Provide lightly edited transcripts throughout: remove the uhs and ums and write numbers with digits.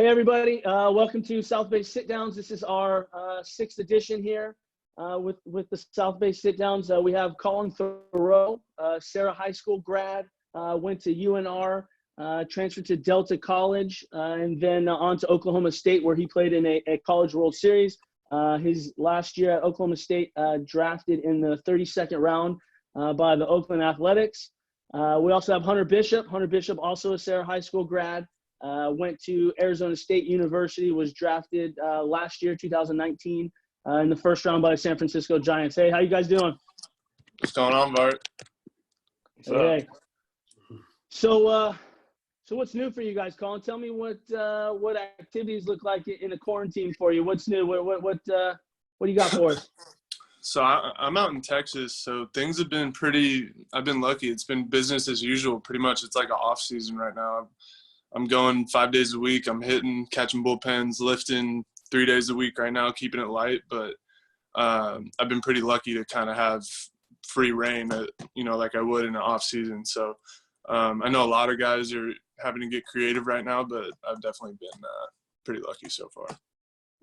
Hey everybody, welcome to South Bay Sit Downs. This is our sixth edition here with the South Bay Sit Downs. We have Collin Thoreau, Sarah High School grad, went to UNR, transferred to Delta College, and then on to Oklahoma State, where he played in a College World Series. His last year at Oklahoma State, drafted in the 32nd round by the Oakland Athletics. We also have Hunter Bishop. Hunter Bishop, also a Sarah High School grad. Went to Arizona State University, was drafted last year, 2019, in the first round by the San Francisco Giants. Hey, how you guys doing? What's going on, Bart? Hey. So what's new for you guys, Collin? Tell me what activities look like in the quarantine for you. What's new? What do you got for us? So I'm out in Texas, so things have been I've been lucky. It's been business as usual, pretty much. It's like an off season right now. I'm going 5 days a week. I'm hitting, catching bullpens, lifting 3 days a week right now, keeping it light. But I've been pretty lucky to kind of have free reign, like I would in an off season. So I know a lot of guys are having to get creative right now, but I've definitely been pretty lucky so far.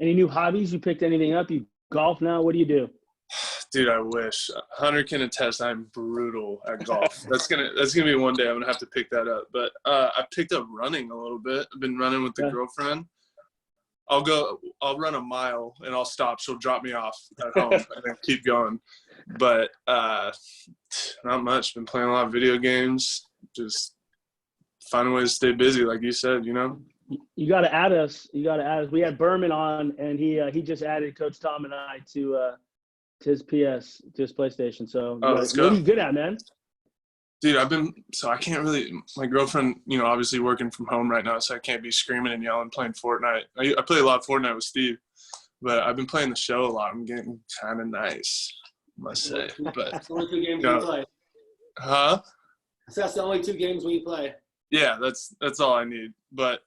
Any new hobbies? You picked anything up? You golf now? What do you do? Dude, I wish. Hunter can attest I'm brutal at golf. That's gonna be one day I'm gonna have to pick that up. But I picked up running a little bit. I've been running with the girlfriend. I'll run a mile and I'll stop. She'll drop me off at home and then keep going. But not much. Been playing a lot of video games. Just finding ways to stay busy, like you said, You got to add us. We had Berman on, and he just added Coach Tom and I to his PlayStation. So let's go. What are you good at, man? Dude, I can't really, my girlfriend, obviously working from home right now, so I can't be screaming and yelling playing Fortnite. I play a lot of Fortnite with Steve, but I've been playing the show a lot. I'm getting kind of nice, I must say. But that's the only 2 games we play. Huh? So that's the only 2 games we play. Yeah, that's all I need. But,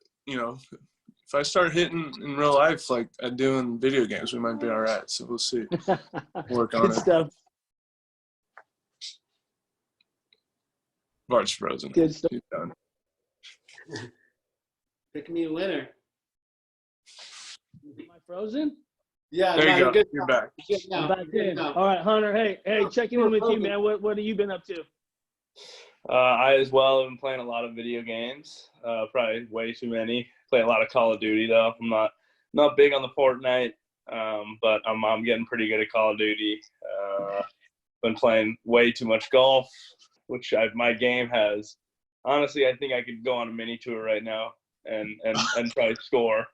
if I start hitting in real life like I do in video games, we might be all right. So we'll see. Work on Good stuff. Bart's frozen. Good stuff. He's done. Pick me a winner. Am I frozen? Yeah, there you go. Good. You're back. I'm back in. All right, Hunter. Hey, checking in with you, man. What have you been up to? I as well have been playing a lot of video games. Probably way too many. Play a lot of Call of Duty though. I'm not big on the Fortnite, but I'm getting pretty good at Call of Duty. Been playing way too much golf, which my game has. Honestly, I think I could go on a mini tour right now and try to score.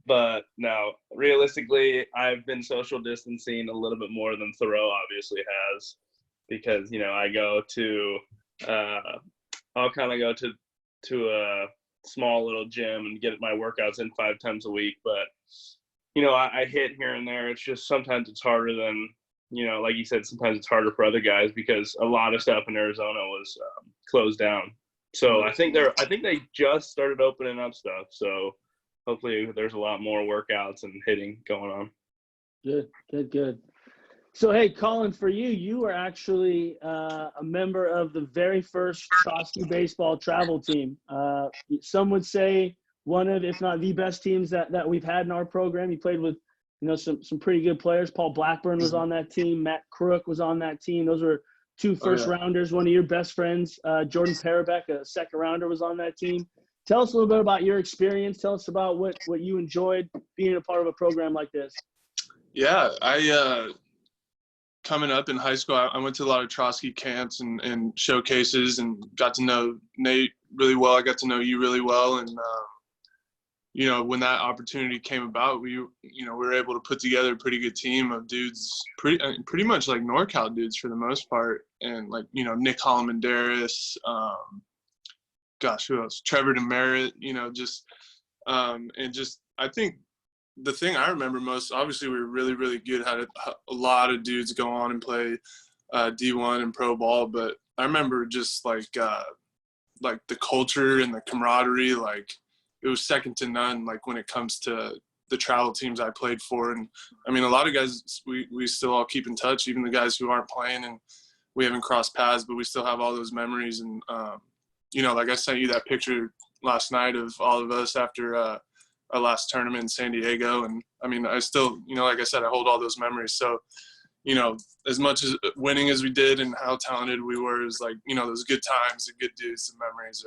But no, realistically, I've been social distancing a little bit more than Thoreau obviously has, because I go to I'll kind of go to a small little gym and get my workouts in 5 times a week. But I hit here and there. It's just sometimes it's harder than like you said, sometimes it's harder for other guys because a lot of stuff in Arizona was closed down. So I think they just started opening up stuff. So hopefully there's a lot more workouts and hitting going on. Good. So, hey, Collin, for you were actually a member of the very first Trotsky baseball travel team. Some would say one of, if not the best teams that we've had in our program. You played with, some pretty good players. Paul Blackburn was on that team. Matt Crook was on that team. Those were 2 first-rounders. One of your best friends, Jordan Parabeck, a second-rounder, was on that team. Tell us a little bit about your experience. Tell us about what you enjoyed being a part of a program like this. Yeah, coming up in high school, I went to a lot of Trotsky camps and showcases and got to know Nate really well. I got to know you really well. And, when that opportunity came about, we were able to put together a pretty good team of dudes, pretty much like NorCal dudes for the most part. And Nick Holloman-Daris, who else? Trevor DeMerit, I think the thing I remember most, obviously we were really, really good, had a lot of dudes go on and play D1 and pro ball, but I remember just like the culture and the camaraderie, like it was second to none, like when it comes to the travel teams I played for. And I mean, a lot of guys we still all keep in touch, even the guys who aren't playing and we haven't crossed paths, but we still have all those memories. And like I sent you that picture last night of all of us after our last tournament in San Diego. And I mean, I still, like I said, I hold all those memories. So, as much as winning as we did and how talented we were, is like, those good times and good dudes and memories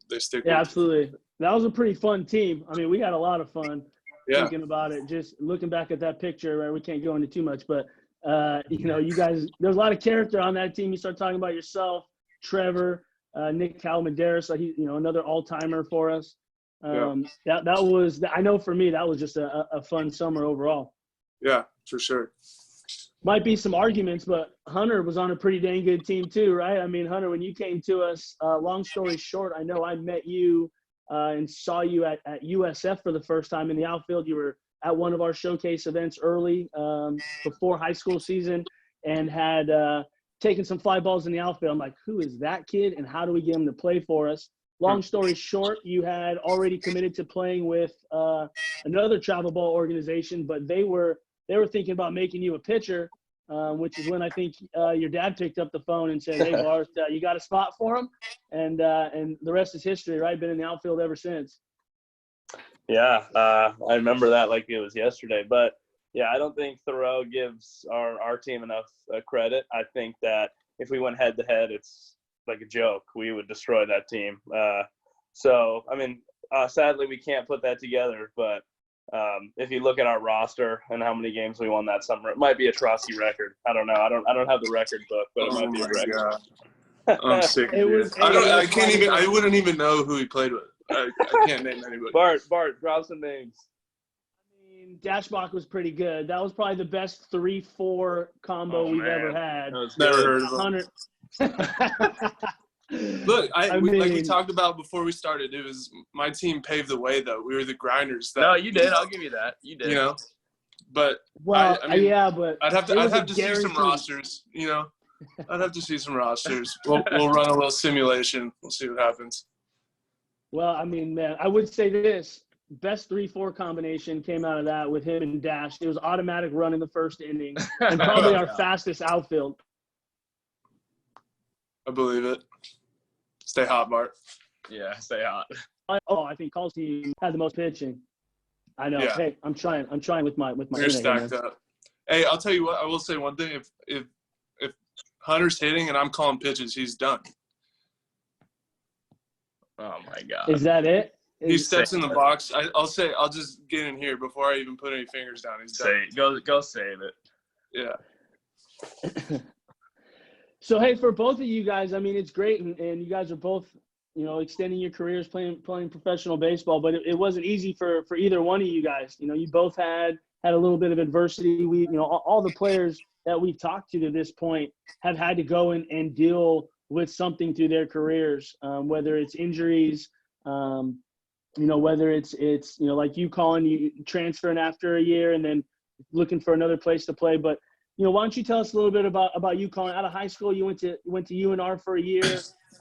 they stick with. Yeah, absolutely. That was a pretty fun team. I mean, we had a lot of fun thinking about it. Just looking back at that picture, right? We can't go into too much, but you guys, there's a lot of character on that team. You start talking about yourself, Trevor, Nick Calmaderas, so he, another all-timer for us. That was, I know for me, that was just a fun summer overall. Yeah, for sure. Might be some arguments, but Hunter was on a pretty dang good team too, right? I mean, Hunter, when you came to us, long story short, I know I met you and saw you at USF for the first time in the outfield. You were at one of our showcase events early before high school season and had taken some fly balls in the outfield. I'm like, who is that kid and how do we get him to play for us? Long story short, you had already committed to playing with another travel ball organization, but they were thinking about making you a pitcher, which is when I think your dad picked up the phone and said, "Hey, Bart, you got a spot for him?" And the rest is history, right? Been in the outfield ever since. Yeah, I remember that like it was yesterday. But, yeah, I don't think Thoreau gives our team enough credit. I think that if we went head-to-head, it's like a joke. We would destroy that team. So, I mean, sadly, we can't put that together. But if you look at our roster and how many games we won that summer, it might be a Trosky record. I don't know. I don't have the record book, but it might be a record. God. I'm sick. I wouldn't even know who he played with. I can't name anybody. Bart, drop some names. I mean, Dashbach was pretty good. That was probably the best 3-4 combo we've ever had. Never heard of him. Look, like we talked about before we started, it was my team paved the way, though. We were the grinders. No, you did. I'll give you that. You did. But well, I mean, yeah, but I'd have to see some rosters. I'd have to see some rosters. We'll run a little simulation. We'll see what happens. Well, I mean, man, I would say this. Best 3-4 combination came out of that with him and Dash. It was automatic run in the first inning and probably our fastest outfield. I believe it. Stay hot, Bart. Yeah, stay hot. I think Coll's team had the most pitching. I know. Yeah. Hey, I'm trying with my You're stacked up. Hey, I'll tell you what. I will say one thing. If Hunter's hitting and I'm calling pitches, he's done. Oh my God. Is that it? He steps in the box. I'll just get in here before I even put any fingers down. He's done. Go save it. Yeah. So, hey, for both of you guys, I mean, it's great, and you guys are both, extending your careers playing professional baseball, but it wasn't easy for either one of you guys. You both had a little bit of adversity. All the players that we've talked to this point have had to go and deal with something through their careers, whether it's injuries, whether it's like you, Collin, you transferring after a year and then looking for another place to play. But, why don't you tell us a little bit about you, Collin? Out of high school, you went to UNR for a year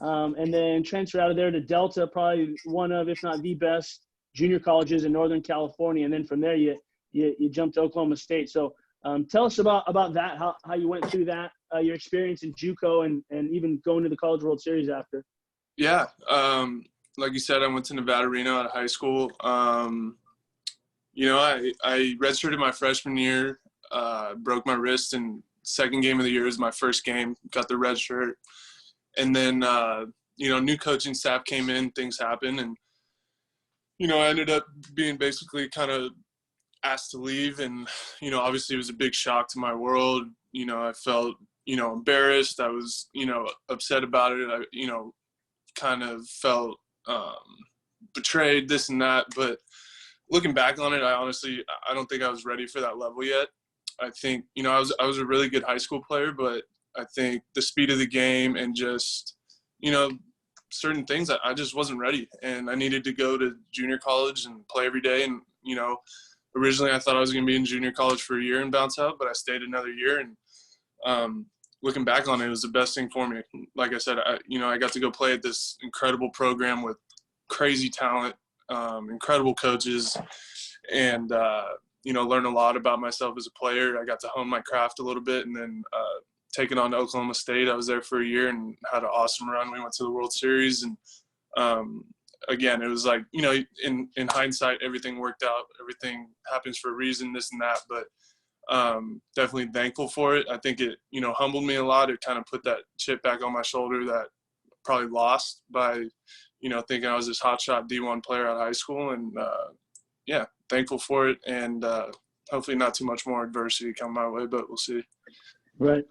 and then transferred out of there to Delta, probably one of, if not the best junior colleges in Northern California. And then from there, you jumped to Oklahoma State. So tell us about that, how you went through that, your experience in JUCO and even going to the College World Series after. Yeah. Like you said, I went to Nevada, Reno out of high school. I redshirted my freshman year, broke my wrist, and second game of the year was my first game, got the red shirt. And then, new coaching staff came in, things happened. And, I ended up being basically kind of asked to leave. And, obviously it was a big shock to my world. I felt, embarrassed. I was, upset about it. I, kind of felt betrayed, this and that. But looking back on it, I don't think I was ready for that level yet. I think, I was a really good high school player, but I think the speed of the game and just, certain things, I just wasn't ready. And I needed to go to junior college and play every day. And, originally I thought I was going to be in junior college for a year and bounce out, but I stayed another year. And looking back on it, it was the best thing for me. Like I said, I got to go play at this incredible program with crazy talent, incredible coaches, and, learn a lot about myself as a player. I got to hone my craft a little bit, and then taking on to Oklahoma State. I was there for a year and had an awesome run. We went to the World Series, and again, it was like, you know, in hindsight, everything worked out. Everything happens for a reason, this and that. But definitely thankful for it. I think it, you know, humbled me a lot. It kind of put that chip back on my shoulder that probably lost by, you know, thinking I was this hotshot D1 player out of high school. And yeah, thankful for it. And hopefully not too much more adversity come my way, but we'll see. Right.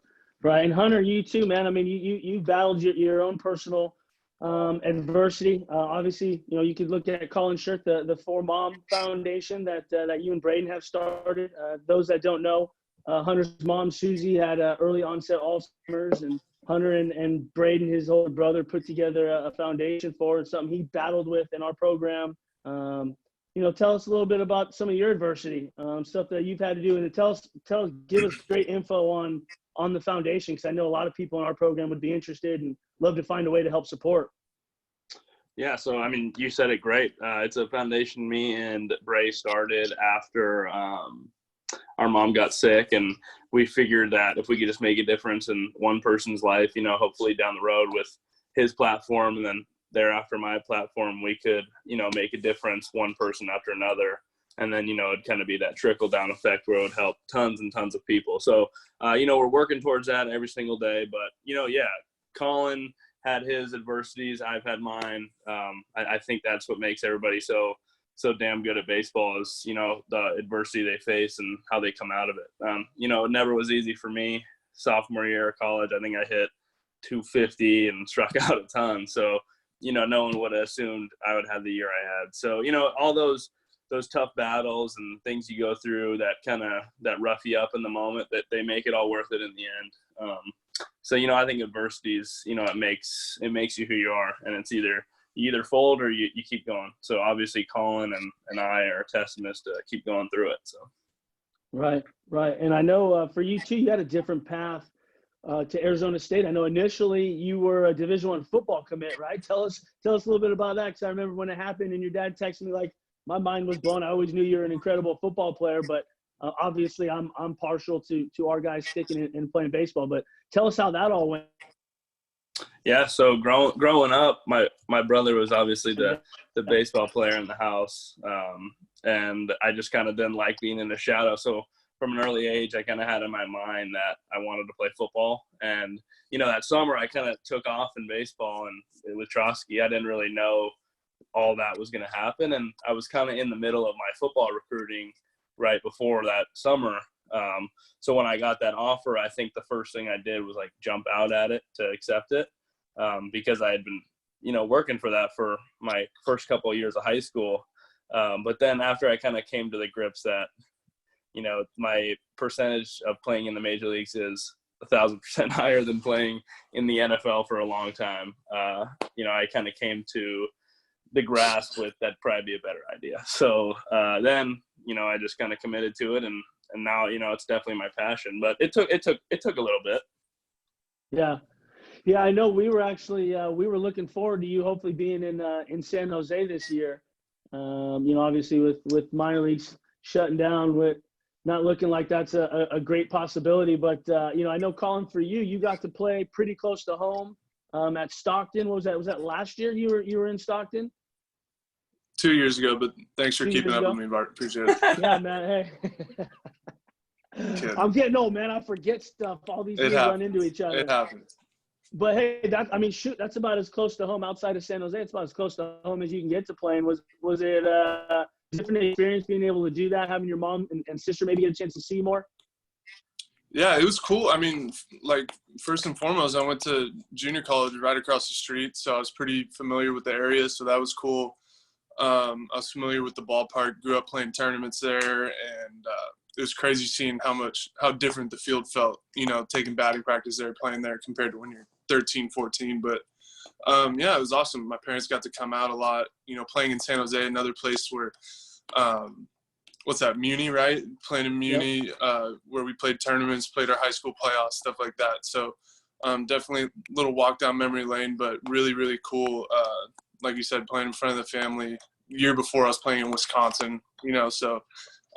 Right. And Hunter, you too, man. I mean, you battled your own personal adversity. Obviously, you know, you could look at Collin Shirt, the For Mom Foundation that you and Braden have started. Those that don't know, Hunter's mom, Susie, had early onset Alzheimer's, and Hunter and Braden, his older brother, put together a foundation for it, something he battled with in our program. You know, tell us a little bit about some of your adversity, stuff that you've had to do, and give us great info on the foundation, because I know a lot of people in our program would be interested and love to find a way to help support. Yeah, so I mean, you said it great. It's a foundation me and Bray started after our mom got sick, and we figured that if we could just make a difference in one person's life, you know, hopefully down the road with his platform and then thereafter my platform, we could, you know, make a difference one person after another. And then, you know, it'd kind of be that trickle down effect where it would help tons and tons of people. So, you know, we're working towards that every single day. But, you know, yeah, Collin had his adversities. I've had mine. I think that's what makes everybody so damn good at baseball is, you know, the adversity they face and how they come out of it. You know, it never was easy for me. Sophomore year of college, I think I hit 250 and struck out a ton. So, you know, no one would have assumed I would have the year I had. So, you know, all those tough battles and things you go through that rough you up in the moment, that they make it all worth it in the end. So, you know, I think adversity is, you know, it makes you who you are, and it's you either fold or you keep going. So obviously Collin and I are testaments to keep going through it. So. Right. And I know for you too, you had a different path to Arizona State. I know initially you were a Division I football commit, right? Tell us a little bit about that, because I remember when it happened and your dad texted me like, my mind was blown. I always knew you were an incredible football player, but obviously I'm partial to our guys sticking and playing baseball. But tell us how that all went. Yeah, so growing up, my brother was obviously the baseball player in the house, and I just kind of didn't like being in the shadow. So from an early age, I kind of had in my mind that I wanted to play football. And, you know, that summer I kind of took off in baseball, and with Trotsky, I didn't really know all that was going to happen. And I was kind of in the middle of my football recruiting right before that summer. So when I got that offer, I think the first thing I did was like jump out at it to accept it, because I had been, you know, working for that for my first couple of years of high school. But then after I kind of came to the grips that, you know, my percentage of playing in the major leagues is 1,000% higher than playing in the NFL for a long time. You know, I kind of came to the grasp with that'd probably be a better idea. So then, you know, I just kind of committed to it, and now, you know, it's definitely my passion. But it took a little bit. Yeah, I know we were actually we were looking forward to you hopefully being in San Jose this year. You know, obviously with minor leagues shutting down, with not looking like that's a great possibility. But you know, I know, Collin, for you got to play pretty close to home at Stockton. What was that? Was that last year you were in Stockton? 2 years ago, but thanks for keeping up with me, Bart. Appreciate it. Yeah, man. Hey, I'm getting old, man. I forget stuff. All these years run into each other. It happens. But hey, that's about as close to home outside of San Jose. It's about as close to home as you can get to playing. Was it a different experience being able to do that, having your mom and sister maybe get a chance to see more? Yeah, it was cool. I mean, like, first and foremost, I went to junior college right across the street, so I was pretty familiar with the area, so that was cool. I was familiar with the ballpark, grew up playing tournaments there, and it was crazy seeing how different the field felt, you know, taking batting practice there, playing there compared to when you're 13, 14. But, yeah, it was awesome. My parents got to come out a lot, you know, playing in San Jose, another place where what's that, Muni, right? Playing in Muni, yep. Where we played tournaments, played our high school playoffs, stuff like that. So definitely a little walk down memory lane, but really, really cool. Like you said, playing in front of the family. Year before I was playing in Wisconsin, you know, so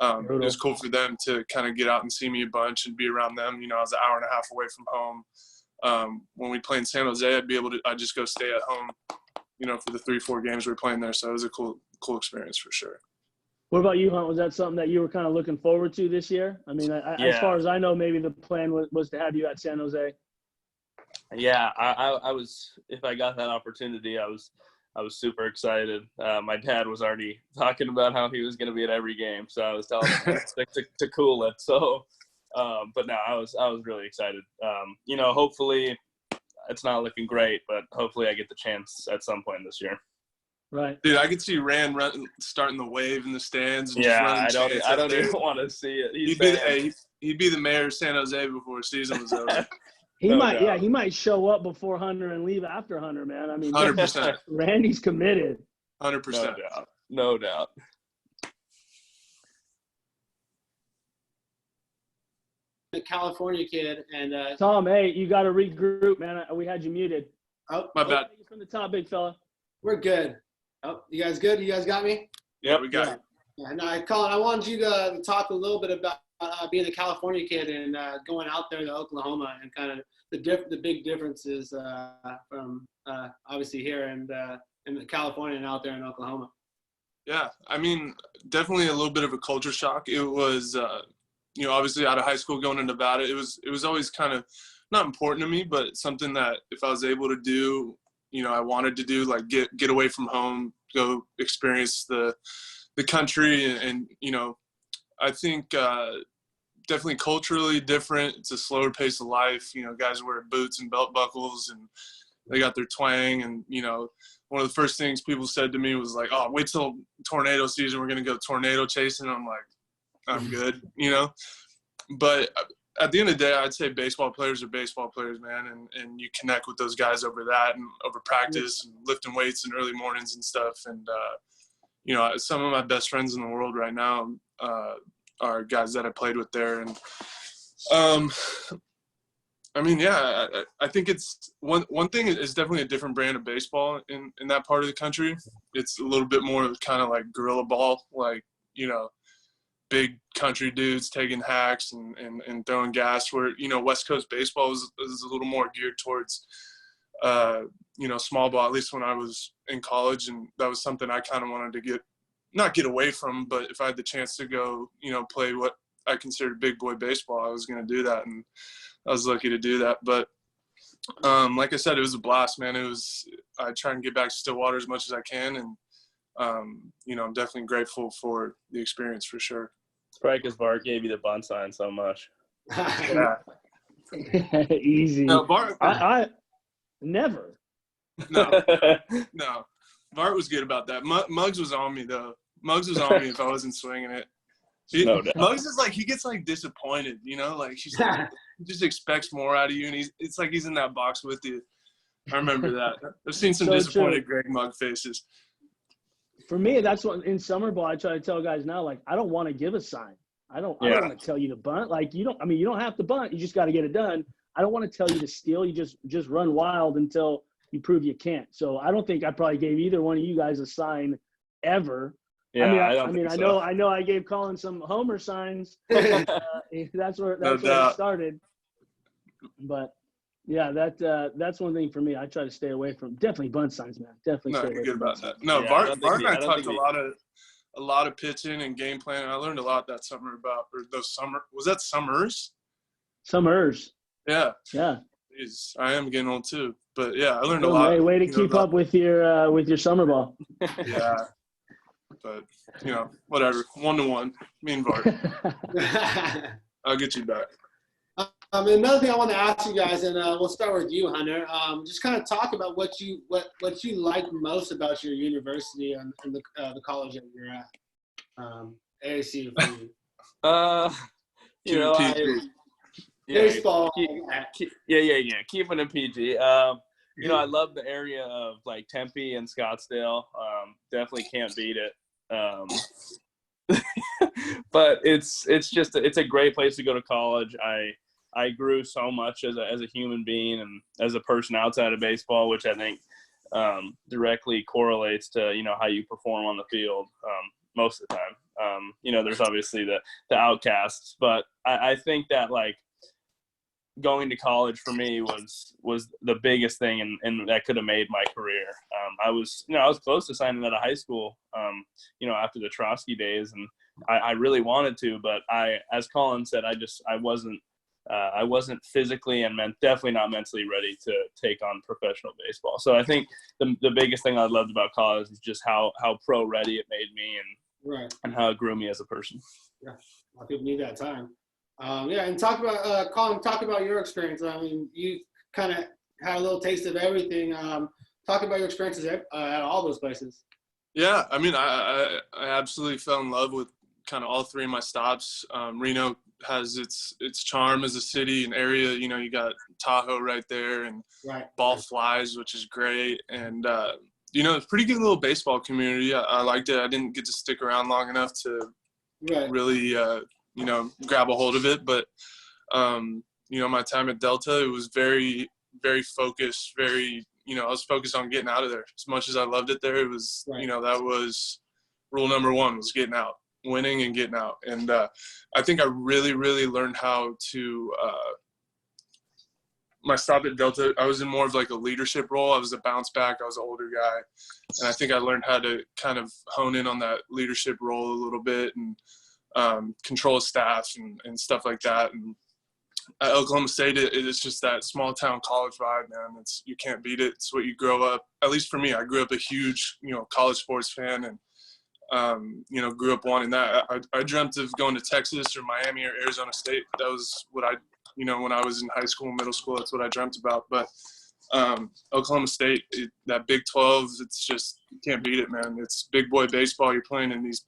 it was cool for them to kind of get out and see me a bunch and be around them. You know, I was an hour and a half away from home. When we play in San Jose, I'd just go stay at home, for the 3-4 games we were playing there. So it was a cool experience for sure. What about you, Hunt? Was that something that you were kind of looking forward to this year? I mean, as far as I know, maybe the plan was to have you at San Jose. Yeah, I was. If I got that opportunity, I was super excited. My dad was already talking about how he was going to be at every game, so I was telling him to cool it. So, but no, I was really excited. Hopefully, it's not looking great, but hopefully, I get the chance at some point this year. Right, dude. I could see Rand starting the wave in the stands. And Yeah, just I don't even want to see it. He'd be the mayor of San Jose before the season was over. he might show up before Hunter and leave after Hunter, man. I mean, 100%. Randy's committed. 100%. No doubt. The California kid, and Tom, hey, you got to regroup, man. We had you muted. oh, My bad. Take it from the top, big fella. we're good. Oh, you guys good? You guys got me? Yeah, we got Yeah. it. Yeah, no, Collin, I wanted you to talk a little bit about being a California kid and going out there to Oklahoma and kind of the big differences from obviously here and in California and out there in Oklahoma. Yeah, I mean, definitely a little bit of a culture shock. It was, obviously out of high school going to Nevada, it was always kind of not important to me, but something that if I was able to do, I wanted to do, like get away from home, go experience the country. And I think definitely culturally different. It's a slower pace of life. Guys wear boots and belt buckles and they got their twang. And, one of the first things people said to me was like, oh, wait till tornado season. We're going to go tornado chasing. I'm like, I'm good, But at the end of the day, I'd say baseball players are baseball players, man. And you connect with those guys over that and over practice and lifting weights in early mornings and stuff. And, some of my best friends in the world right now are guys that I played with there. And, I think it's one thing is definitely a different brand of baseball in that part of the country. It's a little bit more kind of like guerrilla ball, like, big country dudes taking hacks and throwing gas, where, West Coast baseball is a little more geared towards, small ball, at least when I was in college. And that was something I kind of wanted to not get away from, but if I had the chance to go, play what I considered big boy baseball, I was going to do that. And I was lucky to do that. But like I said, it was a blast, man. I try and get back to Stillwater as much as I can. And, I'm definitely grateful for the experience for sure. It's probably because Bart gave you the bunt sign so much. Yeah. Easy. No, Bart. I never. No. Bart was good about that. Muggs was on me though. Muggs was on me if I wasn't swinging it. No doubt. Muggs is like, he gets like disappointed, like he just expects more out of you, and it's like he's in that box with you. I remember that. I've seen some So disappointed true. Greg Mugg faces. For me, that's what in summer ball I try to tell guys now. Like, I don't want to give a sign. I don't want to tell you to bunt. Like, you don't have to bunt. You just got to get it done. I don't want to tell you to steal. You just run wild until you prove you can't. So I don't think I probably gave either one of you guys a sign ever. Yeah, I know I gave Collin some homer signs. That's where it started. But yeah, that's one thing for me. I try to stay away from definitely bunt signs, man. Definitely. No, stay you're away good from about bunt that. No, Yeah, Bart and I don't talked a lot of pitching and game planning. I learned a lot that summer was that summers? Summers. Yeah. Yeah. Jeez, I am getting old too. But yeah, I learned a lot. Way to keep up with your summer ball. Yeah. But whatever. 1-1. Me and Bart. I'll get you back. Another thing I want to ask you guys, and we'll start with you, Hunter. Just kind of talk about what you like most about your university and the college that you're at. AAC for you. Baseball. Keeping it PG. I love the area of like Tempe and Scottsdale. Definitely can't beat it. But it's a great place to go to college. I grew so much as a human being and as a person outside of baseball, which I think directly correlates to how you perform on the field most of the time. There's obviously the outcasts, but I think that like going to college for me was the biggest thing, and that could have made my career. I was close to signing out of high school, after the Trotsky days, and I really wanted to, but as Collin said, I wasn't physically and definitely not mentally ready to take on professional baseball. So I think the biggest thing I loved about college is just how pro ready it made me, and how it grew me as a person. Yeah, a lot of people need that time. And talk about Collin. Talk about your experience. I mean, you kind of had a little taste of everything. Talk about your experiences at all those places. Yeah, I mean, I absolutely fell in love with kind of all three of my stops. Reno has its charm as a city and area. You got Tahoe right there, and ball flies, which is great. And it's a pretty good little baseball community. I liked it. I didn't get to stick around long enough to really grab a hold of it, but my time at Delta, it was very, very focused, very, I was focused on getting out of there. As much as I loved it there, it was that was rule number one, was getting out, winning and getting out. And I think I really, really learned how to my stop at Delta, I was in more of like a leadership role. I was a bounce back. I was an older guy, and I think I learned how to kind of hone in on that leadership role a little bit, and control staff and stuff like that. And at Oklahoma State, it's just that small town college vibe, man. You can't beat it. It's what you grow up. At least for me, I grew up a huge, college sports fan, and grew up wanting that. I dreamt of going to Texas or Miami or Arizona State. That was what I, when I was in high school and middle school, that's what I dreamt about. But Oklahoma State, that Big 12, it's just, you can't beat it, man. It's big boy baseball. You're playing in these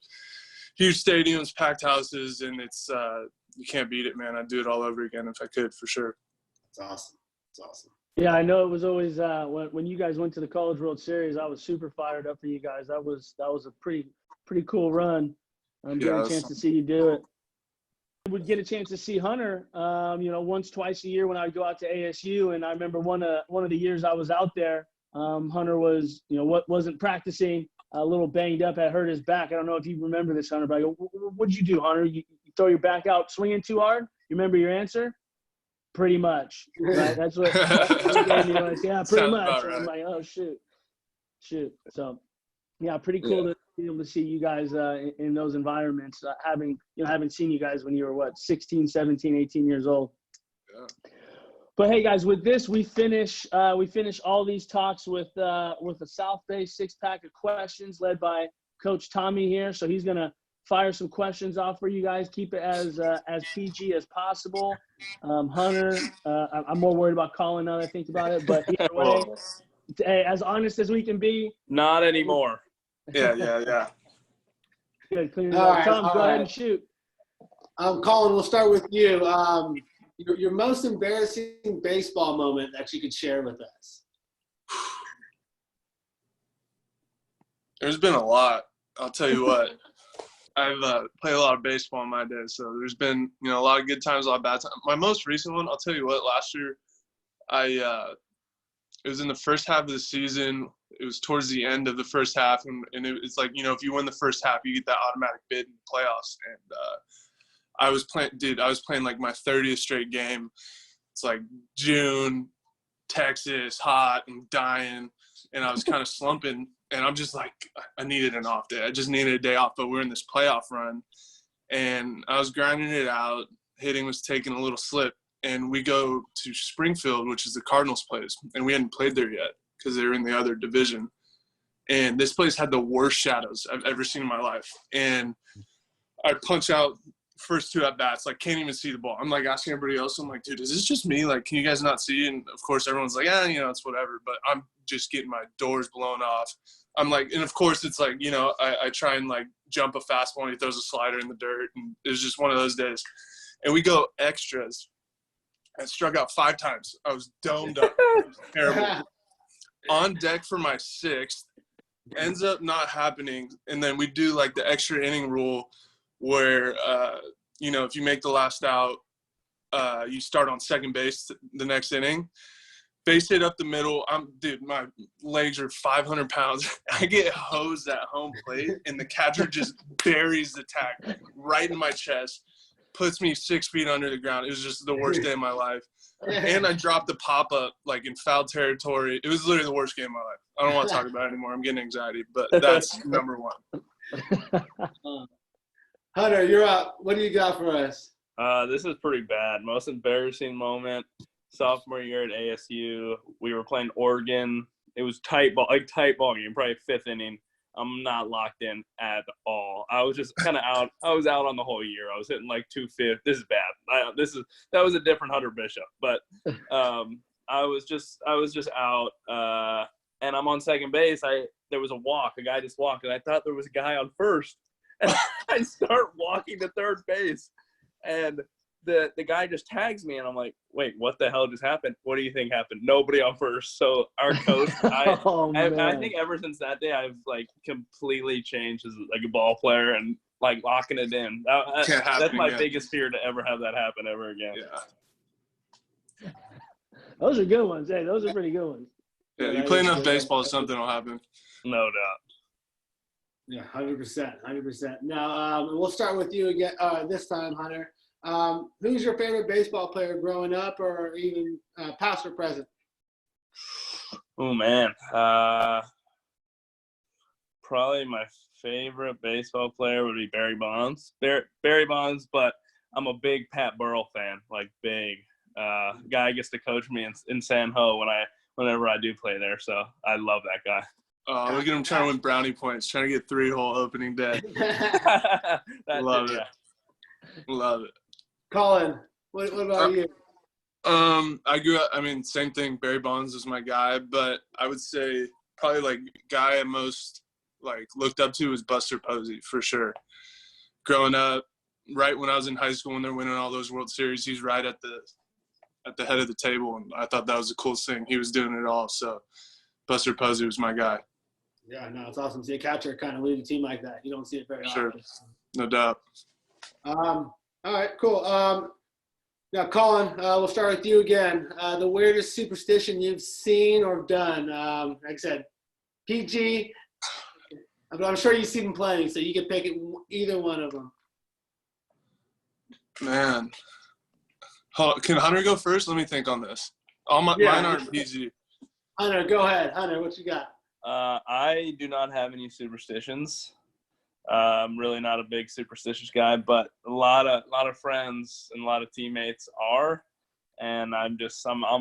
huge stadiums, packed houses, and it's you can't beat it, man. I'd do it all over again if I could, for sure. That's awesome. Yeah, I know it was always when you guys went to the College World Series, I was super fired up for you guys. That was a pretty cool run. Getting a chance to see you do it. I would get a chance to see Hunter, once, twice a year when I would go out to ASU. And I remember one of the years I was out there, Hunter was, wasn't practicing, a little banged up, had hurt his back. I don't know if you remember this, Hunter, but I go, what'd you do, Hunter? You throw your back out swinging too hard? You remember your answer? Pretty much, right? That's what he gave me. Yeah, pretty much. Right. I'm like, oh, shoot. So, yeah, pretty cool to be able to see you guys in those environments, having seen you guys when you were, 16, 17, 18 years old. Yeah. But hey, guys, with this, we finish all these talks with a South Bay six-pack of questions led by Coach Tommy here. So he's gonna fire some questions off for you guys. Keep it as PG as possible. Hunter, I'm more worried about Collin now that I think about it. But either way, as honest as we can be. Not anymore. Yeah. Good, clean it up. Tom, go ahead and shoot. Collin, we'll start with you. Your most embarrassing baseball moment that you could share with us. There's been a lot. I'll tell you what. I've played a lot of baseball in my day, so there's been a lot of good times, a lot of bad times. My most recent one, I'll tell you what. Last year, it was in the first half of the season. It was towards the end of the first half, and it's like, if you win the first half, you get that automatic bid in the playoffs. And I was playing like my 30th straight game. It's like June, Texas, hot and dying, and I was kind of slumping, and I'm just like, I needed an off day. I just needed a day off, but we're in this playoff run, and I was grinding it out. Hitting was taking a little slip, and we go to Springfield, which is the Cardinals place, and we hadn't played there yet because they were in the other division. And this place had the worst shadows I've ever seen in my life. And I punch out first two at bats, like can't even see the ball. I'm like asking everybody else, I'm like, dude, is this just me? Like, can you guys not see? And of course everyone's like, it's whatever. But I'm just getting my doors blown off. I'm like, and of course it's like, I try and like jump a fastball and he throws a slider in the dirt. And it was just one of those days. And we go extras. I struck out 5 times. I was domed up. It was terrible. On deck for my 6th. Ends up not happening. And then we do like the extra inning rule where, if you make the last out, you start on second base the next inning. Base hit up the middle. My legs are 500 pounds. I get hosed at home plate, and the catcher just buries the tag right in my chest. puts me 6 feet under the ground. It was just the worst day of my life. And I dropped the pop-up, like, in foul territory. It was literally the worst game of my life. I don't want to talk about it anymore. I'm getting anxiety, but that's number one. Hunter, you're up. What do you got for us? This is pretty bad. Most embarrassing moment, sophomore year at ASU. We were playing Oregon. It was tight ball game, probably fifth inning. I'm not locked in at all. I was just kind of out. I was out on the whole year. I was hitting like 250. This is bad. That was a different Hunter Bishop, but I was just out. And I'm on second base. There was a walk. A guy just walked, and I thought there was a guy on first. And I start walking to third base, and the guy just tags me, and I'm like, wait, what the hell just happened? What do you think happened? Nobody on first. So our coach, I think ever since that day, I've like completely changed as like a ball player and like locking it in. That's my biggest fear, to ever have that happen ever again. Yeah. Those are good ones. Hey, those are pretty good ones. Yeah, you play enough baseball, something will happen. No doubt. Yeah, 100%. Now, we'll start with you again this time, Hunter. Who's your favorite baseball player growing up, or even past or present? Oh, man. Probably my favorite baseball player would be Barry Bonds. Barry Bonds, but I'm a big Pat Burrell fan, like big. Guy gets to coach me in San Ho whenever I do play there, so I love that guy. Oh, look at him trying to win brownie points, trying to get 3-hole opening day. Love it. Love it. Collin, what about you? I grew up, same thing. Barry Bonds was my guy, but I would say probably like guy I most like looked up to was Buster Posey for sure. Growing up, right when I was in high school when they're winning all those World Series, he's right at the head of the table, and I thought that was the coolest thing. He was doing it all, so Buster Posey was my guy. Yeah, no, it's awesome to see a catcher kind of lead a team like that. You don't see it very Sure. often. No doubt. All right, cool. Now, Collin, we'll start with you again. The weirdest superstition you've seen or done. Like I said, PG, but I'm sure you've seen them plenty, so you can pick either one of them. Man. Can Hunter go first? Let me think on this. Mine aren't PG. Hunter, go ahead. Hunter, what you got? I do not have any superstitions. I'm really not a big superstitious guy, but a lot of friends and a lot of teammates are, and I'm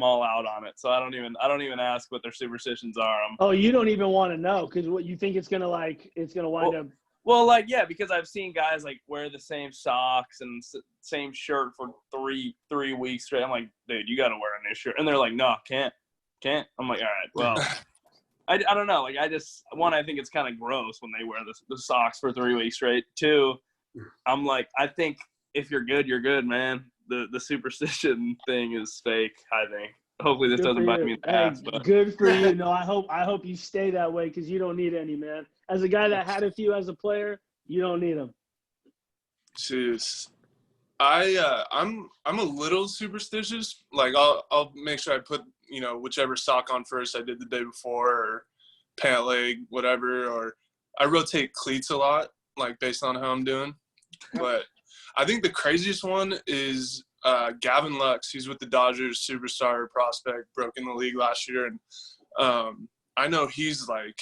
all out on it. So I don't even ask what their superstitions are. You don't even want to know, because what you think it's gonna wind up. Well, like, yeah, because I've seen guys like wear the same socks and same shirt for three weeks straight. I'm like, dude, you got to wear a new shirt, and they're like, no, can't. I'm like, all right, well. I don't know. Like, I think it's kind of gross when they wear the socks for 3 weeks straight. 2, I'm like, I think if you're good, you're good, man. The superstition thing is fake, I think. Hopefully this doesn't bite me in the ass. But. Good for you. No, I hope you stay that way, because you don't need any, man. As a guy that had a few as a player, you don't need them. Jeez. I'm a little superstitious. Like, I'll make sure I put whichever sock on first I did the day before, or pant leg, whatever, or I rotate cleats a lot, like based on how I'm doing. But I think the craziest one is Gavin Lux. He's with the Dodgers, superstar prospect, broke in the league last year, and I know he's like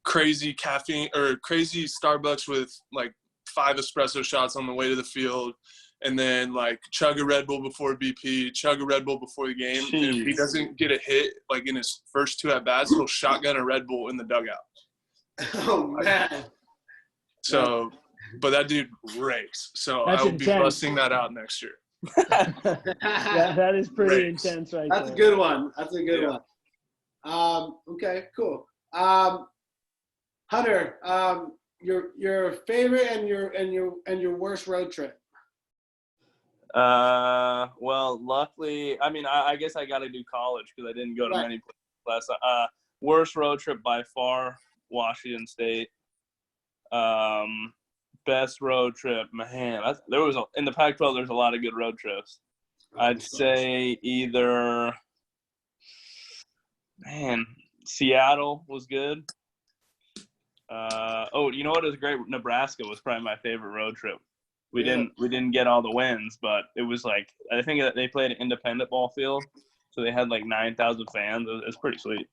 crazy caffeine or crazy Starbucks with like 5 espresso shots on the way to the field, and then like chug a Red Bull before BP, chug a Red Bull before the game. Jeez. And if he doesn't get a hit like in his first 2 at bats, he'll shotgun a Red Bull in the dugout. Oh man. So, but that dude rakes. So That's I will intense. be busting that out next year. that is pretty Rakes. intense, right? That's there. a good one. That's a good one. Okay, cool. Hunter, your favorite and your worst road trip. Well, luckily, I guess I got to do college because I didn't go to many places last. Worst road trip by far, Washington State. Best road trip, man. In the Pac-12, there's a lot of good road trips. I'd say either, Seattle was good. You know what? It was great. Nebraska was probably my favorite road trip. we didn't get all the wins, but it was like I think that they played an independent ball field, so they had like 9,000 fans. It was pretty sweet.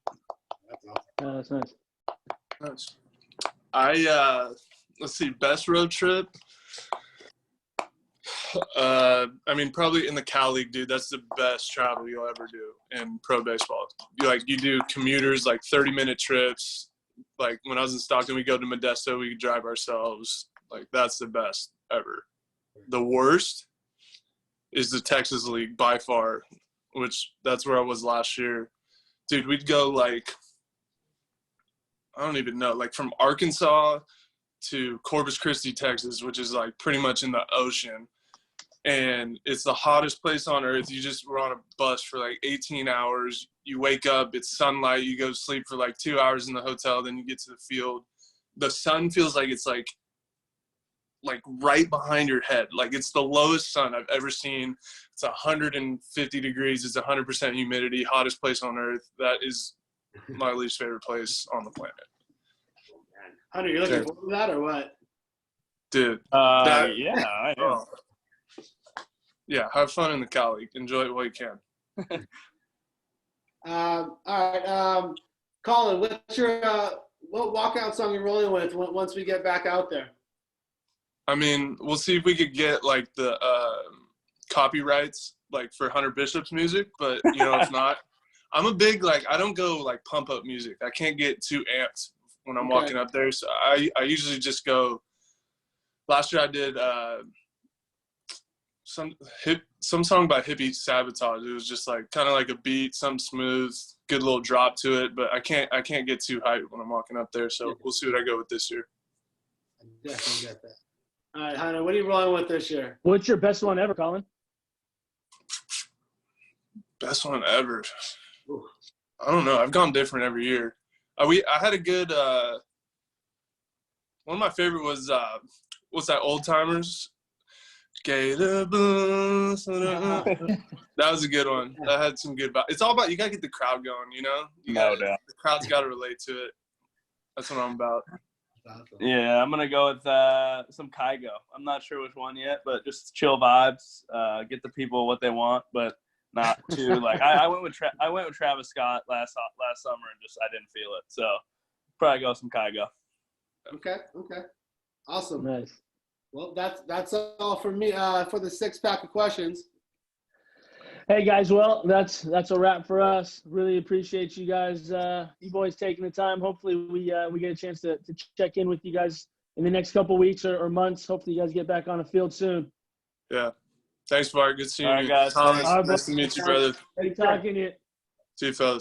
That's nice. Nice. Let's see, best road trip. I mean, probably in the Cal League, dude. That's the best travel you'll ever do in pro baseball. You do commuters, like 30-minute trips. Like when I was in Stockton, we go to Modesto, we could drive ourselves. Like that's the best ever. The worst is the Texas League by far, which that's where I was last year. Dude, we'd go like, I don't even know, like from Arkansas to Corpus Christi, Texas, which is like pretty much in the ocean. And it's the hottest place on earth. You just were on a bus for like 18 hours. You wake up, it's sunlight. You go to sleep for like 2 hours in the hotel. Then you get to the field. The sun feels like it's like right behind your head. Like it's the lowest sun I've ever seen. It's 150 degrees. It's 100% humidity, hottest place on earth. That is my least favorite place on the planet. Hunter, you're looking forward to that or what? Dude. Yeah, I am. Oh. Yeah, have fun in the Cal League. Enjoy it while you can. All right. Collin, what's your what walkout song you're rolling with once we get back out there? I mean, we'll see if we could get like the copyrights like for Hunter Bishop's music, but if not, I'm a big I don't go like pump up music. I can't get too amped when I'm walking up there, so I usually just go. Last year I did some song by Hippie Sabotage. It was just like kind of like a beat, some smooth, good little drop to it, but I can't get too hyped when I'm walking up there, so we'll see what I go with this year. I definitely get that. All right, Hunter, what are you rolling with this year? What's your best one ever, Collin? Best one ever. Ooh. I don't know. I've gone different every year. I had a good one of my favorite was what's that, Old Timers? That was a good one. That had some good. It's all about, you gotta get the crowd going. No doubt. The crowd's got to relate to it. That's what I'm about. Yeah, I'm gonna go with some Kygo. I'm not sure which one yet, but just chill vibes. Get the people what they want, but not too like. I went with Travis Scott last summer and just I didn't feel it. So probably go with some Kygo. Okay. Awesome. Nice. Well, that's all for me for the 6-pack of questions. Hey guys, well that's a wrap for us. Really appreciate you guys, you boys taking the time. Hopefully we get a chance to check in with you guys in the next couple weeks or months. Hopefully you guys get back on the field soon. Yeah. Thanks, Bart. Good seeing All right, you. guys. Thomas, All right, nice to meet you, brother. Great talking to you. See you, fellas.